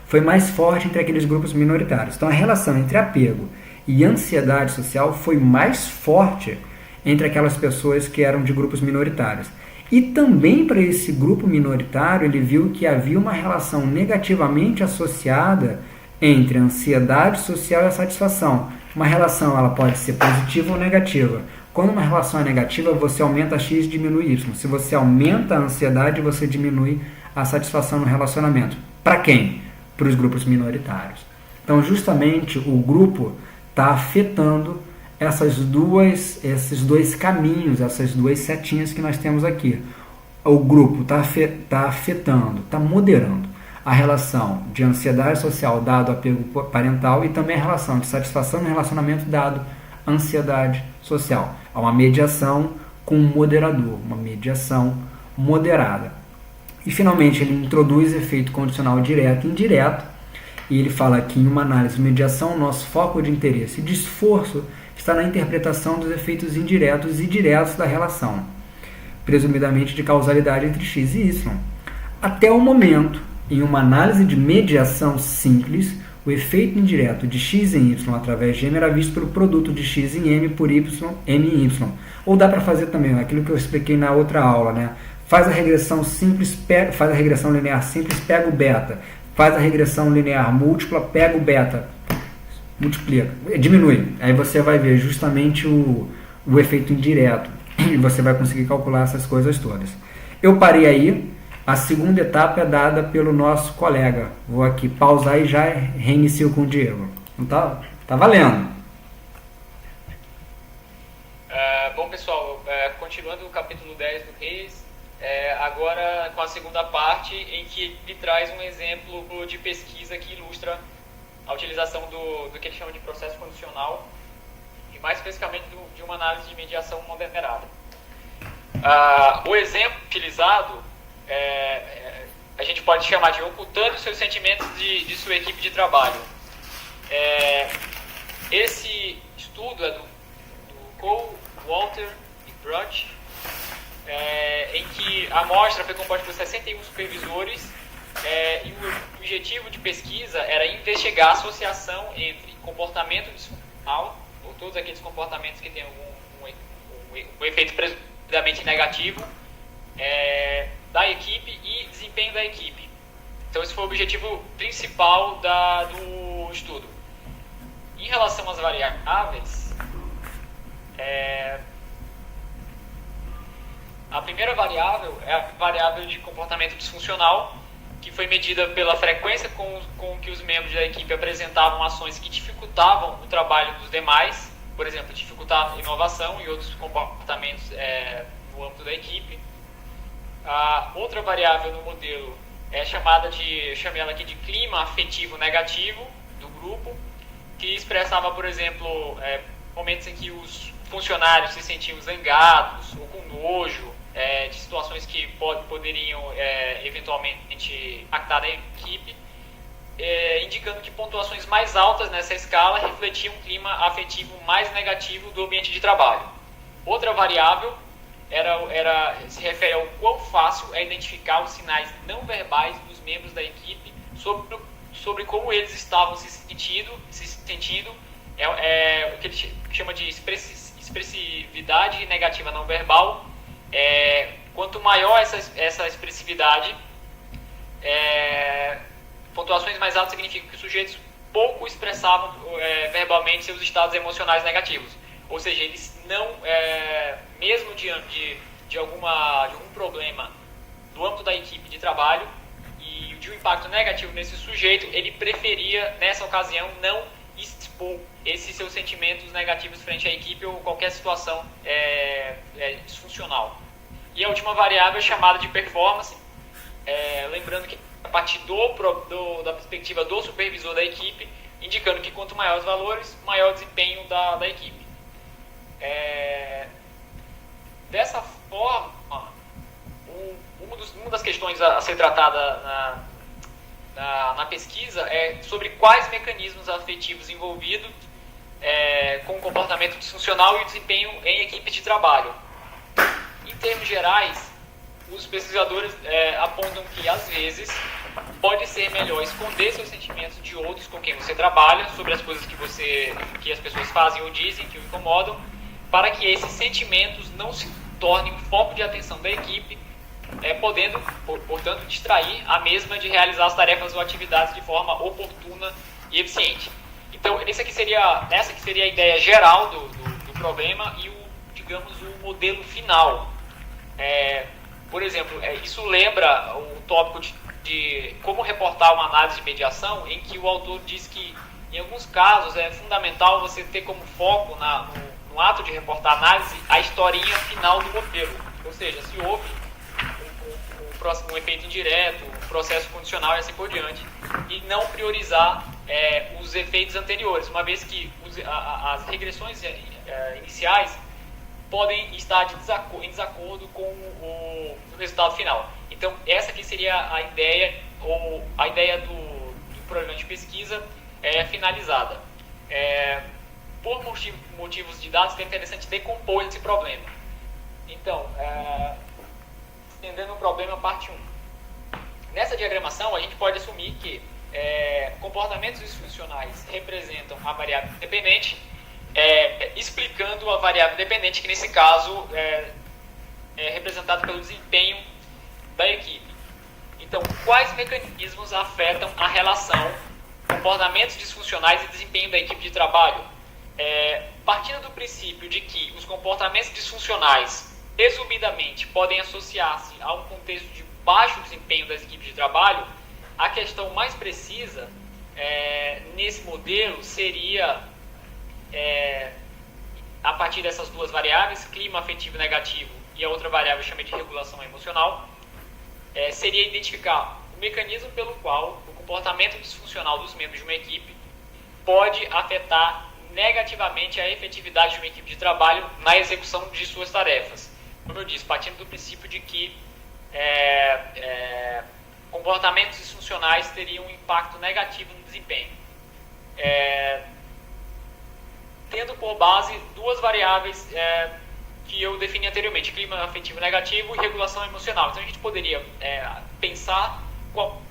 S1: foi mais forte entre aqueles grupos minoritários. Então a relação entre apego e ansiedade social foi mais forte entre aquelas pessoas que eram de grupos minoritários. E também para esse grupo minoritário, ele viu que havia uma relação negativamente associada entre a ansiedade social e a satisfação. Uma relação, ela pode ser positiva ou negativa. Quando uma relação é negativa, você aumenta X e diminui Y. Se você aumenta a ansiedade, você diminui a satisfação no relacionamento. Para quem? Para os grupos minoritários. Então, justamente, o grupo está afetando esses dois caminhos, essas duas setinhas que nós temos aqui. O grupo está afetando, está moderando a relação de ansiedade social dado apego parental e também a relação de satisfação no relacionamento dado ansiedade social. Há uma mediação com um moderador, uma mediação moderada. E finalmente ele introduz efeito condicional direto e indireto, e ele fala aqui em uma análise de mediação, nosso foco de interesse e de esforço está na interpretação dos efeitos indiretos e diretos da relação, presumidamente de causalidade entre X e Y. Até o momento, em uma análise de mediação simples, o efeito indireto de X em Y através de M era visto pelo produto de X em M por Y, M em Y. Ou dá para fazer também aquilo que eu expliquei na outra aula, né? Faz a regressão linear simples, pega o beta. Faz a regressão linear múltipla, pega o beta, multiplica, diminui. Aí você vai ver justamente o efeito indireto e você vai conseguir calcular essas coisas todas. Eu parei aí. A segunda etapa é dada pelo nosso colega. Vou aqui pausar e já reinicio com o Diego. Então tá valendo.
S2: Bom, pessoal, continuando o capítulo 10 do Reis, agora com a segunda parte, em que ele traz um exemplo de pesquisa que ilustra a utilização do que ele chama de processo condicional e mais especificamente de uma análise de mediação moderada. O exemplo utilizado a gente pode chamar de ocultando seus sentimentos de sua equipe de trabalho. Esse estudo é do Cole, Walter e Brott, em que a amostra foi composta por 61 supervisores e o objetivo de pesquisa era investigar a associação entre comportamento disfuncional, ou todos aqueles comportamentos que têm um efeito presuntamente negativo, da equipe e desempenho da equipe. Então esse foi o objetivo principal do estudo. Em relação às variáveis, a primeira variável é a variável de comportamento disfuncional, que foi medida pela frequência com que os membros da equipe apresentavam ações que dificultavam o trabalho dos demais, por exemplo, dificultar a inovação e outros comportamentos no âmbito da equipe. A outra variável no modelo chamei ela aqui de clima afetivo negativo do grupo, que expressava, por exemplo, momentos em que os funcionários se sentiam zangados ou com nojo de situações que poderiam eventualmente impactar a equipe, indicando que pontuações mais altas nessa escala refletiam um clima afetivo mais negativo do ambiente de trabalho. Outra variável se refere ao quão fácil é identificar os sinais não verbais dos membros da equipe sobre como eles estavam se sentindo, o que ele chama de expressividade negativa não verbal, Quanto maior essa expressividade, pontuações mais altas significam que os sujeitos pouco expressavam verbalmente seus estados emocionais negativos. Ou seja, eles não, mesmo diante de algum problema no âmbito da equipe de trabalho e de um impacto negativo nesse sujeito, ele preferia, nessa ocasião, não expor esses seus sentimentos negativos frente à equipe ou qualquer situação disfuncional. E a última variável é chamada de performance, lembrando que a partir da perspectiva do supervisor da equipe, indicando que quanto maior os valores, maior o desempenho da equipe. Dessa forma, uma das questões a ser tratada na pesquisa é sobre quais mecanismos afetivos envolvidos com o comportamento disfuncional e o desempenho em equipes de trabalho. Em termos gerais, os pesquisadores apontam que, às vezes, pode ser melhor esconder seus sentimentos de outros com quem você trabalha, sobre as coisas que as pessoas fazem ou dizem que o incomodam, para que esses sentimentos não se tornem o foco de atenção da equipe, podendo, portanto, distrair a mesma de realizar as tarefas ou atividades de forma oportuna e eficiente. Então, essa que seria a ideia geral do problema e o modelo final. Por exemplo, isso lembra o tópico de como reportar uma análise de mediação, em que o autor diz que, em alguns casos, é fundamental você ter como foco no ato de reportar a análise a historinha final do modelo. Ou seja, se houve um efeito indireto, um processo condicional e assim por diante, e não priorizar os efeitos anteriores, uma vez que as regressões iniciais podem estar em desacordo com o resultado final. Então, essa aqui seria a ideia, ou a ideia do programa de pesquisa finalizada. Por motivos didáticos, é interessante decompor esse problema. Então, entendendo o problema, parte 1. Nessa diagramação, a gente pode assumir que comportamentos disfuncionais representam a variável dependente, explicando a variável dependente, que nesse caso é representada pelo desempenho da equipe. Então, quais mecanismos afetam a relação comportamentos disfuncionais e desempenho da equipe de trabalho? Partindo do princípio de que os comportamentos disfuncionais, resumidamente, podem associar-se a um contexto de baixo desempenho das equipes de trabalho, a questão mais precisa nesse modelo seria, a partir dessas duas variáveis, clima afetivo negativo e a outra variável chama de regulação emocional, seria identificar o mecanismo pelo qual o comportamento disfuncional dos membros de uma equipe pode afetar negativamente a efetividade de uma equipe de trabalho na execução de suas tarefas. Como eu disse, partindo do princípio de que comportamentos disfuncionais teriam um impacto negativo no desempenho. Tendo por base duas variáveis que eu defini anteriormente, clima afetivo negativo e regulação emocional. Então a gente poderia pensar qual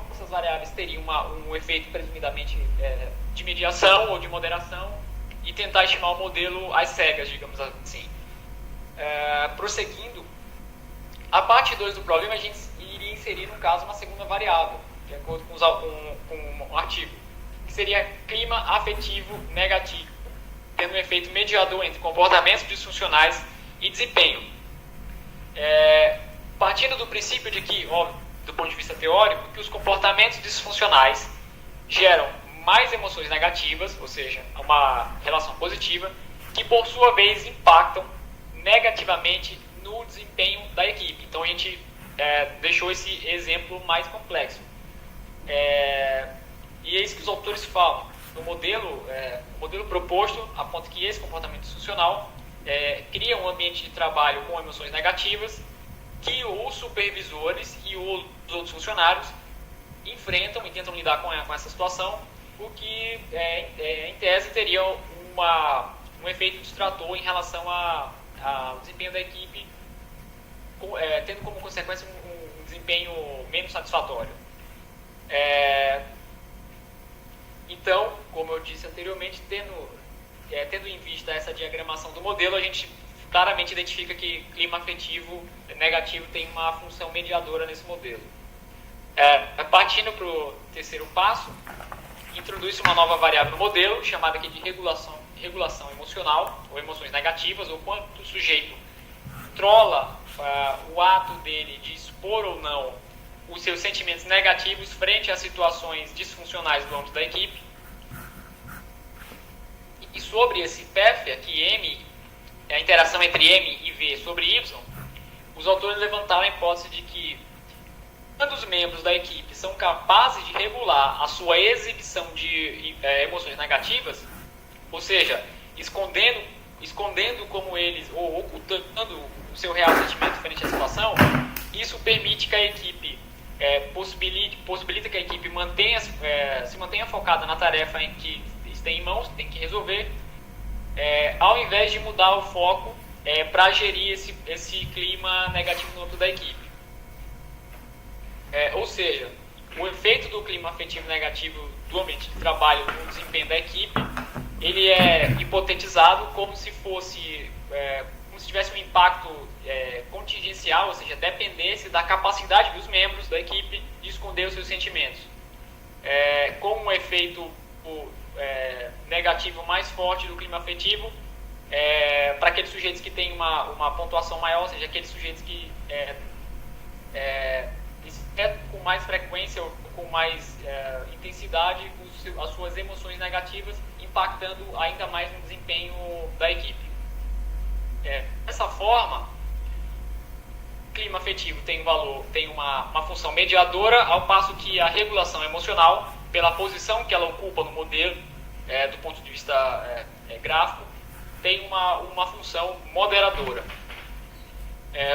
S2: dessas variáveis teria um efeito presumidamente de mediação ou de moderação e tentar estimar o modelo às cegas, digamos assim. Prosseguindo, a parte 2 do problema a gente iria inserir, no caso, uma segunda variável, de acordo com um artigo, que seria clima afetivo negativo, tendo um efeito mediador entre comportamentos disfuncionais e desempenho. Partindo do princípio de que, óbvio, do ponto de vista teórico, que os comportamentos disfuncionais geram mais emoções negativas, ou seja, uma relação positiva, que por sua vez impactam negativamente no desempenho da equipe. Então a gente deixou esse exemplo mais complexo. E é isso que os autores falam. No modelo, o modelo proposto aponta que esse comportamento disfuncional cria um ambiente de trabalho com emoções negativas que os supervisores e os outros funcionários enfrentam e tentam lidar com essa situação, o que, em tese, teria um efeito distrator em relação ao desempenho da equipe, tendo como consequência um desempenho menos satisfatório. Então, como eu disse anteriormente, tendo em vista essa diagramação do modelo, a gente claramente identifica que clima afetivo negativo tem uma função mediadora nesse modelo. Partindo para o terceiro passo, introduz uma nova variável no modelo, chamada aqui de regulação emocional, ou emoções negativas, ou quanto o sujeito controla o ato dele de expor ou não os seus sentimentos negativos frente a situações disfuncionais do âmbito da equipe. E sobre esse PEF, aqui M, a interação entre M e V sobre Y, os autores levantaram a hipótese de que quando os membros da equipe são capazes de regular a sua exibição de emoções negativas, ou seja, escondendo como eles, ou ocultando o seu real sentimento frente à situação, isso permite que a equipe, possibilita que a equipe se mantenha focada na tarefa em que tem em mãos, tem que resolver, ao invés de mudar o foco para gerir esse clima negativo no âmbito da equipe. Ou seja, o efeito do clima afetivo negativo do ambiente de trabalho no desempenho da equipe, ele é hipotetizado como se tivesse um impacto contingencial, ou seja, dependesse da capacidade dos membros da equipe de esconder os seus sentimentos. Com um efeito negativo mais forte do clima afetivo, para aqueles sujeitos que têm uma pontuação maior, ou seja, aqueles sujeitos que com mais frequência ou com mais intensidade as suas emoções negativas, impactando ainda mais no desempenho da equipe. Dessa forma, o clima afetivo tem uma função mediadora, ao passo que a regulação emocional, pela posição que ela ocupa no modelo, do ponto de vista gráfico, tem uma função moderadora.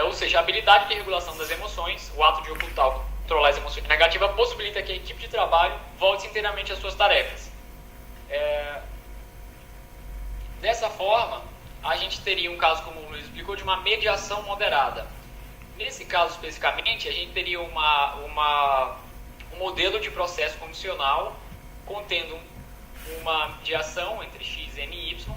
S2: Ou seja, a habilidade de regulação das emoções, o ato de ocultar ou controlar as emoções negativas, possibilita que a equipe de trabalho volte inteiramente às suas tarefas. Dessa forma, a gente teria um caso, como o Luiz explicou, de uma mediação moderada. Nesse caso especificamente, a gente teria um modelo de processo condicional contendo uma mediação entre x, m e y,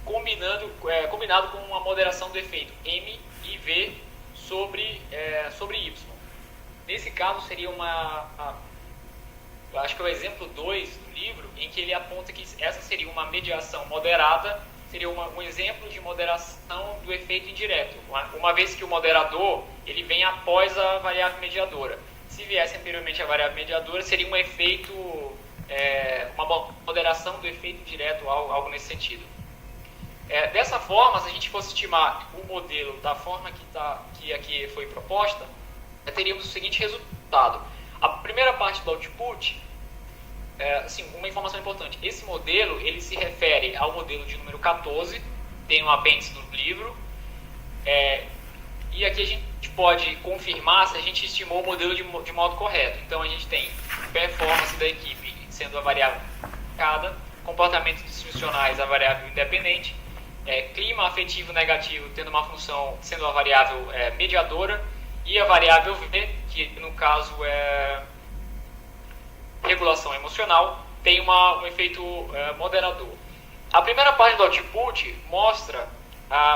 S2: combinado com uma moderação do efeito m e v sobre y. Nesse caso seria acho que é o exemplo 2 do livro, em que ele aponta que essa seria uma mediação moderada, seria um exemplo de moderação do efeito indireto, uma vez que o moderador ele vem após a variável mediadora. Se viesse anteriormente a variável mediadora, seria um efeito, uma moderação do efeito direto, algo nesse sentido. Dessa forma, se a gente fosse estimar o modelo da forma que aqui foi proposta, teríamos o seguinte resultado. A primeira parte do output, uma informação importante, esse modelo ele se refere ao modelo de número 14, tem um apêndice no livro, e aqui a gente pode confirmar se a gente estimou o modelo de modo correto. Então a gente tem performance da equipe sendo a variável cada, comportamentos disfuncionais a variável independente, clima afetivo negativo tendo uma função sendo a variável mediadora, e a variável V, que no caso é regulação emocional, tem um efeito moderador. A primeira parte do output mostra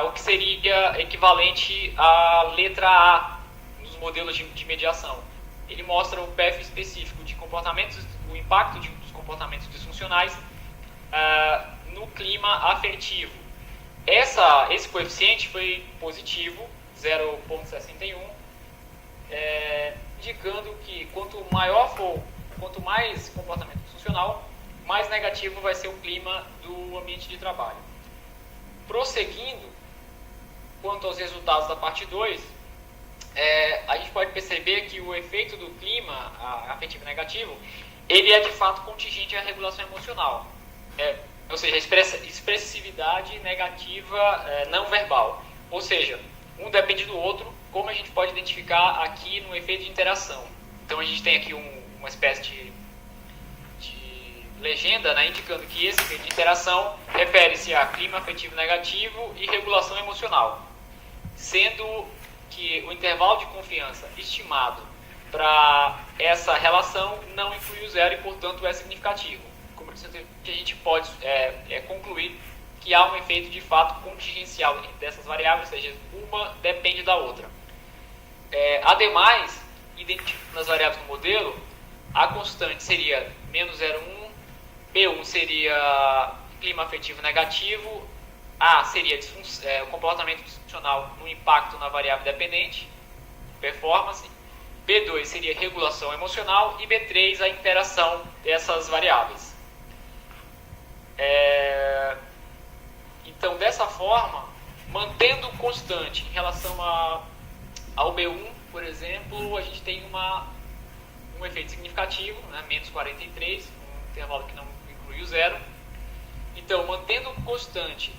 S2: o que seria equivalente à letra A nos modelos de mediação. Ele mostra o PEF específico de comportamentos, o impacto dos comportamentos disfuncionais no clima afetivo. Esse coeficiente foi positivo, 0,61, indicando que quanto mais comportamento disfuncional, mais negativo vai ser o clima do ambiente de trabalho. Prosseguindo, quanto aos resultados da parte 2, a gente pode perceber que o efeito do clima afetivo negativo, ele é de fato contingente à regulação emocional, ou seja, a expressividade negativa não verbal, ou seja, um depende do outro, como a gente pode identificar aqui no efeito de interação. Então a gente tem aqui uma espécie de legenda, né, indicando que esse efeito de interação refere-se a clima afetivo negativo e regulação emocional, sendo que o intervalo de confiança estimado para essa relação não inclui o zero e, portanto, é significativo. Como a gente pode concluir que há um efeito de fato contingencial dessas variáveis, ou seja, uma depende da outra. Ademais, identificando as variáveis do modelo, a constante seria menos 0,1, B1 seria clima afetivo negativo, A seria o comportamento disfuncional no impacto na variável dependente, performance, B2 seria regulação emocional e B3 a interação dessas variáveis. Então, dessa forma, mantendo constante em relação ao B1, por exemplo, a gente tem um efeito significativo, né, menos 43, um intervalo que não inclui o zero. Então, mantendo constante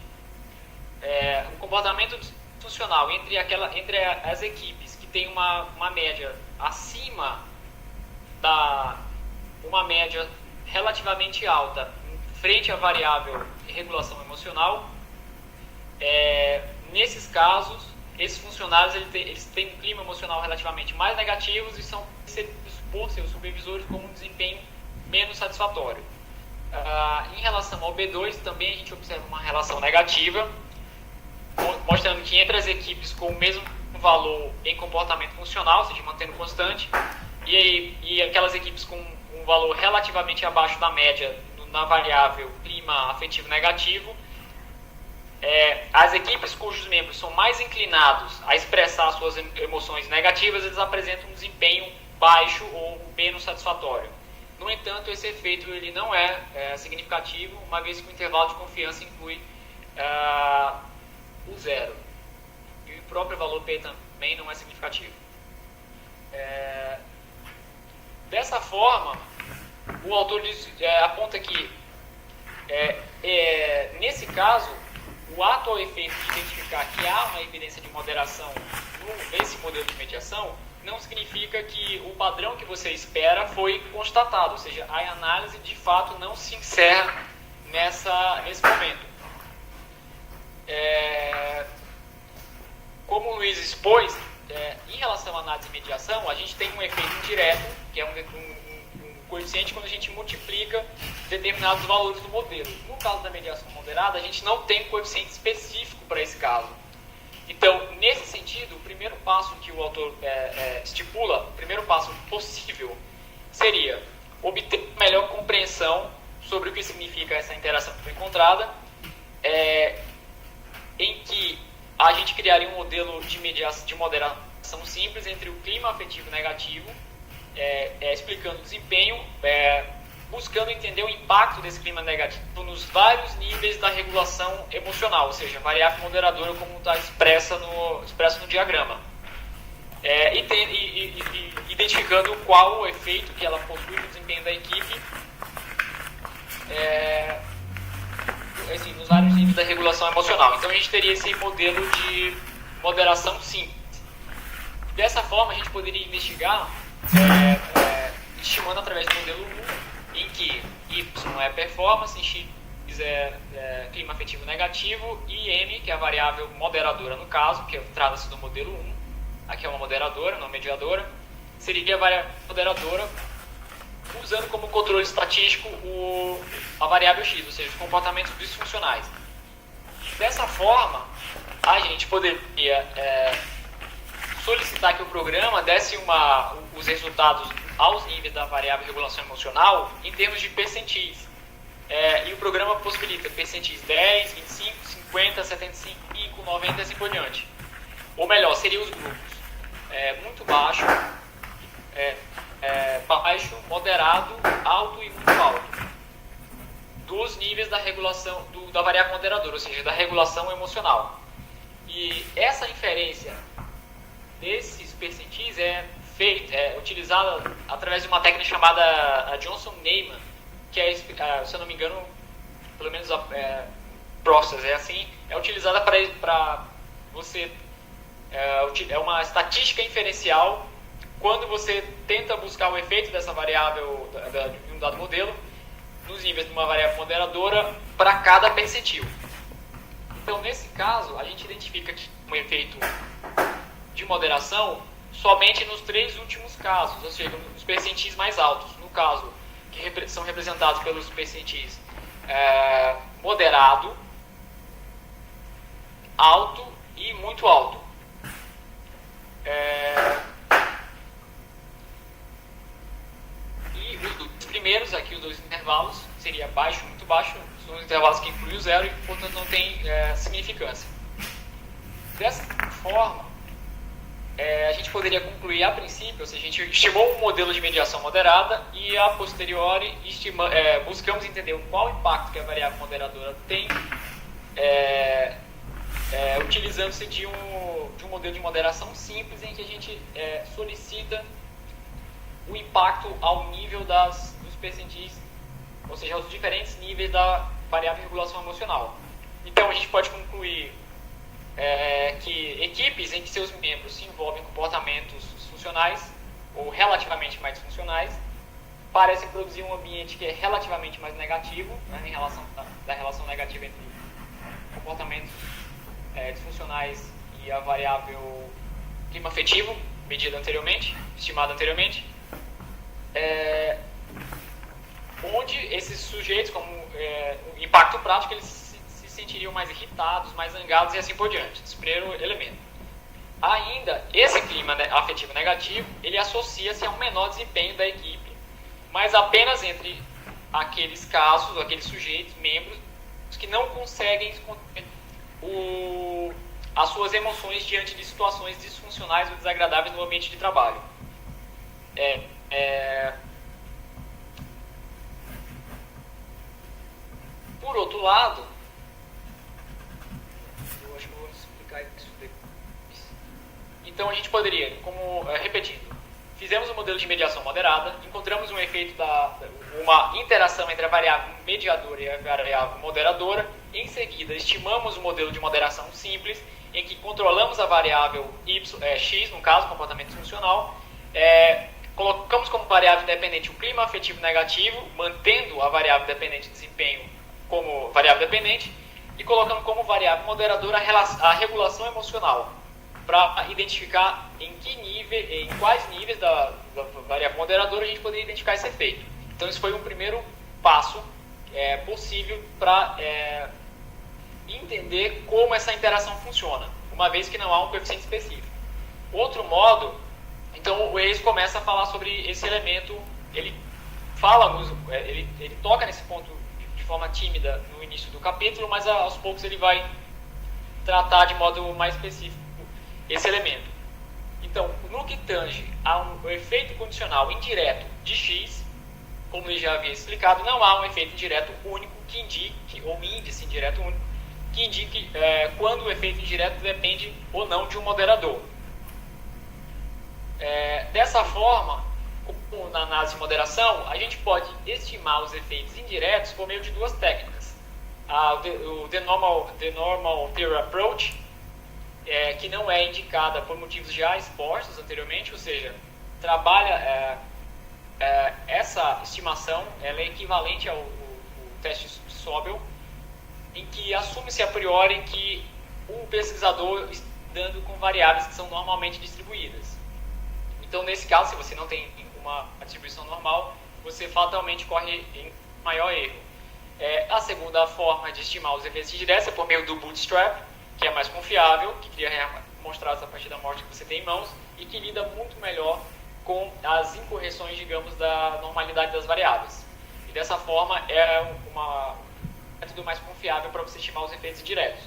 S2: o comportamento disfuncional entre as equipes que tem uma média acima uma média relativamente alta frente à variável regulação emocional, nesses casos, esses funcionários eles têm um clima emocional relativamente mais negativo e são percebidos por seus supervisores como um desempenho menos satisfatório. Em relação ao B2, também a gente observa uma relação negativa, mostrando que entre as equipes com o mesmo valor em comportamento funcional, ou seja, mantendo constante, e aquelas equipes com um valor relativamente abaixo da média na variável clima afetivo negativo, as equipes cujos membros são mais inclinados a expressar suas emoções negativas, eles apresentam um desempenho baixo ou menos satisfatório. No entanto, esse efeito ele não é significativo, uma vez que o intervalo de confiança inclui o zero. E o próprio valor P também não é significativo. Dessa forma, o autor aponta que, nesse caso, o ato ou efeito de identificar que há uma evidência de moderação nesse modelo de mediação não significa que o padrão que você espera foi constatado, ou seja, a análise de fato não se encerra nesse momento. Como o Luiz expôs, em relação à análise de mediação, a gente tem um efeito indireto, que é um coeficiente quando a gente multiplica determinados valores do modelo. No caso da mediação moderada, a gente não tem um coeficiente específico para esse caso. Então, nesse sentido, o primeiro passo que o autor estipula, o primeiro passo possível, seria obter melhor compreensão sobre o que significa essa interação que foi encontrada, em que a gente criaria um modelo de moderação simples entre o clima afetivo negativo, explicando o desempenho, buscando entender o impacto desse clima negativo nos vários níveis da regulação emocional, ou seja, a variável moderadora como está expressa no diagrama. Identificando qual o efeito que ela possui no desempenho da equipe, nos vários níveis da regulação emocional. Então a gente teria esse modelo de moderação simples. Dessa forma a gente poderia investigar estimando através do modelo 1, em que Y é performance, X é clima afetivo negativo e M, que é a variável moderadora no caso, que trata-se do modelo 1, aqui é uma moderadora, não mediadora, seria a variável moderadora usando como controle estatístico a variável X, ou seja, os comportamentos disfuncionais. Dessa forma, a gente poderia solicitar que o programa desse os resultados aos níveis da variável regulação emocional em termos de percentis. E o programa possibilita percentis 10, 25, 50, 75, 90 e assim por diante. Ou melhor, seriam os grupos muito baixo, baixo, moderado, alto e muito alto, dos níveis da regulação da variável moderadora, ou seja, da regulação emocional. E essa inferência desses percentis é utilizada através de uma técnica chamada Johnson-Neyman, que se eu não me engano, pelo menos Process é utilizada para você é uma estatística inferencial quando você tenta buscar o efeito dessa variável de um dado modelo nos níveis de uma variável moderadora para cada percentil. Então, nesse caso, a gente identifica que um efeito de moderação somente nos 3 últimos casos, ou seja, nos percentis mais altos. No caso, que são representados pelos percentis moderado, alto e muito alto. E os primeiros aqui, os dois intervalos, seria baixo e muito baixo, são os intervalos que incluem o zero e, portanto, não tem significância. Dessa forma, a gente poderia concluir a princípio, ou seja, a gente estimou um modelo de mediação moderada e a posteriori buscamos entender qual impacto que a variável moderadora tem, utilizando-se de um modelo de moderação simples em que a gente solicita o impacto ao nível dos percentis, ou seja, aos diferentes níveis da variável de regulação emocional. Então a gente pode concluir que equipes em que seus membros se envolvem em comportamentos funcionais ou relativamente mais funcionais parecem produzir um ambiente que é relativamente mais negativo, né, em relação da relação negativa entre comportamentos disfuncionais e a variável clima afetivo, medida anteriormente, estimada anteriormente, onde esses sujeitos, como impacto prático, eles se sentiriam mais irritados, mais zangados e assim por diante. Esse primeiro elemento. Ainda, esse clima afetivo negativo, ele associa-se a um menor desempenho da equipe, mas apenas entre aqueles casos, aqueles sujeitos, membros, que não conseguem esconder as suas emoções diante de situações disfuncionais ou desagradáveis no ambiente de trabalho. Por outro lado, eu acho que eu vou explicar isso depois. Então a gente poderia, repetindo, fizemos um modelo de mediação moderada, encontramos um efeito uma interação entre a variável mediadora e a variável moderadora. Em seguida, estimamos um modelo de moderação simples, em que controlamos a variável x, no caso, comportamento funcional, colocamos como variável independente o clima afetivo negativo, mantendo a variável dependente de desempenho como variável dependente, e colocando como variável moderadora a regulação emocional, para identificar em quais níveis da variável moderadora a gente poderia identificar esse efeito. Então, esse foi um primeiro passo possível para entender como essa interação funciona, uma vez que não há um coeficiente específico. Outro modo, então o Reis começa a falar sobre esse elemento, ele toca nesse ponto de forma tímida no início do capítulo, mas aos poucos ele vai tratar de modo mais específico esse elemento. Então, no que tange ao efeito condicional indireto de x, como eu já havia explicado, não há um efeito indireto único que indique, ou um índice indireto único, que indique quando o efeito indireto depende ou não de um moderador. Dessa forma, como na análise de moderação, a gente pode estimar os efeitos indiretos por meio de duas técnicas. O The Normal Theory Approach, que não é indicada por motivos já expostos anteriormente, ou seja, trabalha essa estimação, ela é equivalente ao teste Sobel, em que assume-se a priori que o pesquisador está dando com variáveis que são normalmente distribuídas. Então, nesse caso, se você não tem uma distribuição normal, você fatalmente corre em maior erro. A segunda forma de estimar os efeitos indiretos é por meio do bootstrap, que é mais confiável, que cria mostrados a partir da amostra que você tem em mãos e que lida muito melhor com as incorreções, digamos, da normalidade das variáveis. E dessa forma é um método mais confiável para você estimar os efeitos indiretos.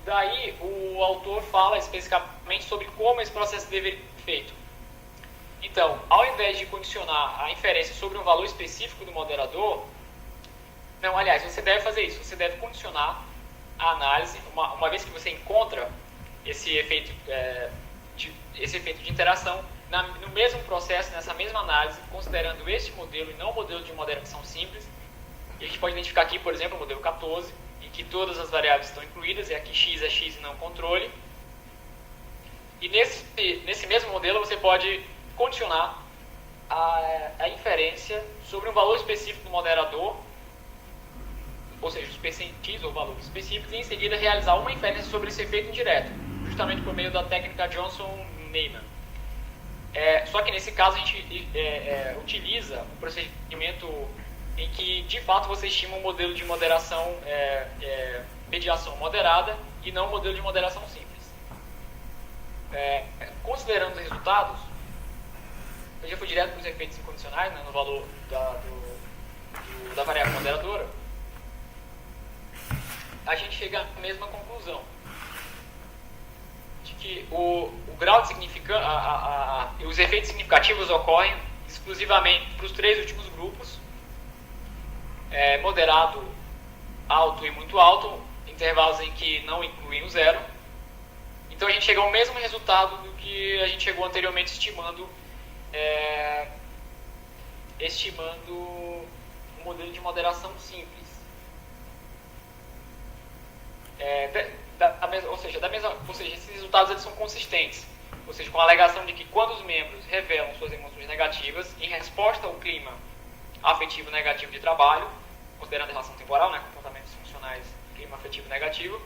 S2: Daí o autor fala especificamente sobre como esse processo deveria ser feito. Então, ao invés de condicionar a inferência sobre um valor específico do moderador, não, aliás, você deve fazer isso, você deve condicionar a análise, uma vez que você encontra esse efeito de interação, no mesmo processo, nessa mesma análise, considerando este modelo e não o modelo de moderação simples. E a gente pode identificar aqui, por exemplo, o modelo 14, em que todas as variáveis estão incluídas, e aqui x é x e não controle. E nesse mesmo modelo você pode condicionar a inferência sobre um valor específico do moderador, ou seja, os percentis ou valores específicos, e em seguida realizar uma inferência sobre esse efeito indireto, justamente por meio da técnica Johnson-Neyman. Só que nesse caso a gente utiliza um procedimento em que de fato você estima um modelo de moderação, mediação moderada e não um modelo de moderação simples. Considerando os resultados, eu já fui direto para os efeitos incondicionais, né, no valor da variável moderadora, a gente chega à mesma conclusão, de que o grau de significância, os efeitos significativos ocorrem exclusivamente para os 3 últimos grupos, moderado, alto e muito alto, intervalos em que não incluem o zero. Então a gente chega ao mesmo resultado do que a gente chegou anteriormente estimando um modelo de moderação simples. Ou seja, esses resultados eles são consistentes. Ou seja, com a alegação de que quando os membros revelam suas emoções negativas em resposta ao clima afetivo negativo de trabalho, considerando a relação temporal, né, comportamentos funcionais, clima afetivo negativo,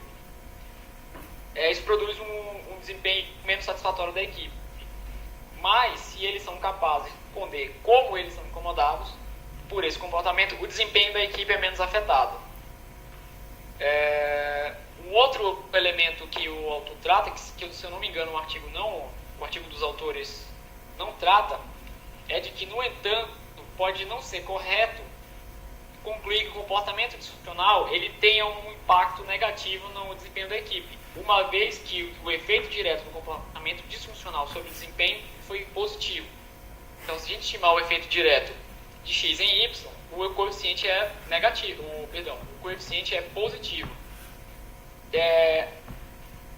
S2: isso produz um desempenho menos satisfatório da equipe. Mas, se eles são capazes de responder como eles são incomodados por esse comportamento, o desempenho da equipe é menos afetado. Um outro elemento que o autor trata, que se eu não me engano o artigo dos autores não trata, é de que, no entanto, pode não ser correto concluir que o comportamento disfuncional ele tenha um impacto negativo no desempenho da equipe, uma vez que o efeito direto do comportamento disfuncional sobre o desempenho foi positivo. Então, se a gente estimar o efeito direto de x em y, o coeficiente é negativo, o coeficiente é positivo.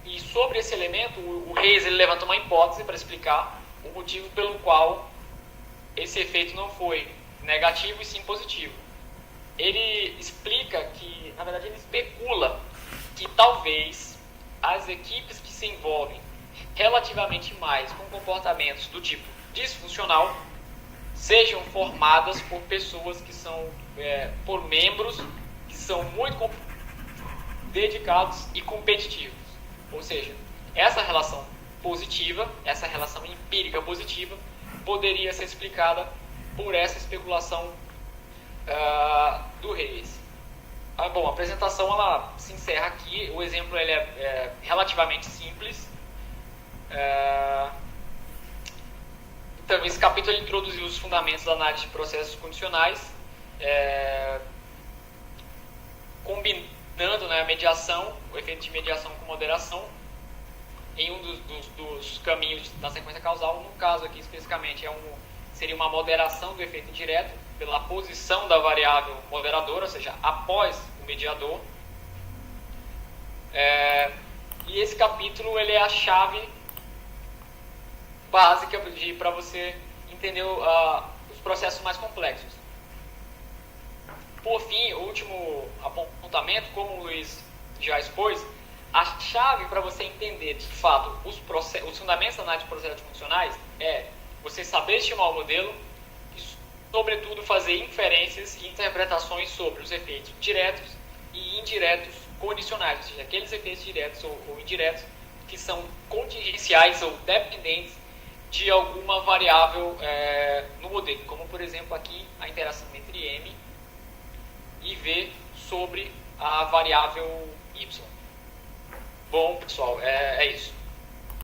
S2: E sobre esse elemento, o Reis ele levanta uma hipótese para explicar o motivo pelo qual esse efeito não foi negativo e sim positivo. Ele explica que, na verdade, ele especula que talvez as equipes que se envolvem relativamente mais com comportamentos do tipo disfuncional sejam formadas por pessoas que são, por membros que são muito dedicados e competitivos. Ou seja, essa relação positiva, essa relação empírica positiva, poderia ser explicada por essa especulação do Reis. Bom, a apresentação ela se encerra aqui. O exemplo ele é relativamente simples. Então, esse capítulo ele introduziu os fundamentos da análise de processos condicionais, combinando, né, a mediação, o efeito de mediação com moderação, em um dos caminhos da sequência causal. No caso aqui especificamente seria uma moderação do efeito indireto pela posição da variável moderadora, ou seja, após o mediador. E esse capítulo ele é a chave básica para você entender os processos mais complexos. Por fim, o último apontamento, como o Luiz já expôs, a chave para você entender de fato os fundamentos da análise de processos funcionais é você saber estimar o modelo e, sobretudo, fazer inferências e interpretações sobre os efeitos diretos e indiretos condicionais, ou seja, aqueles efeitos diretos ou indiretos que são contingenciais ou dependentes de alguma variável no modelo, como, por exemplo, aqui a interação entre M e V sobre a variável Y. Bom, pessoal, é isso.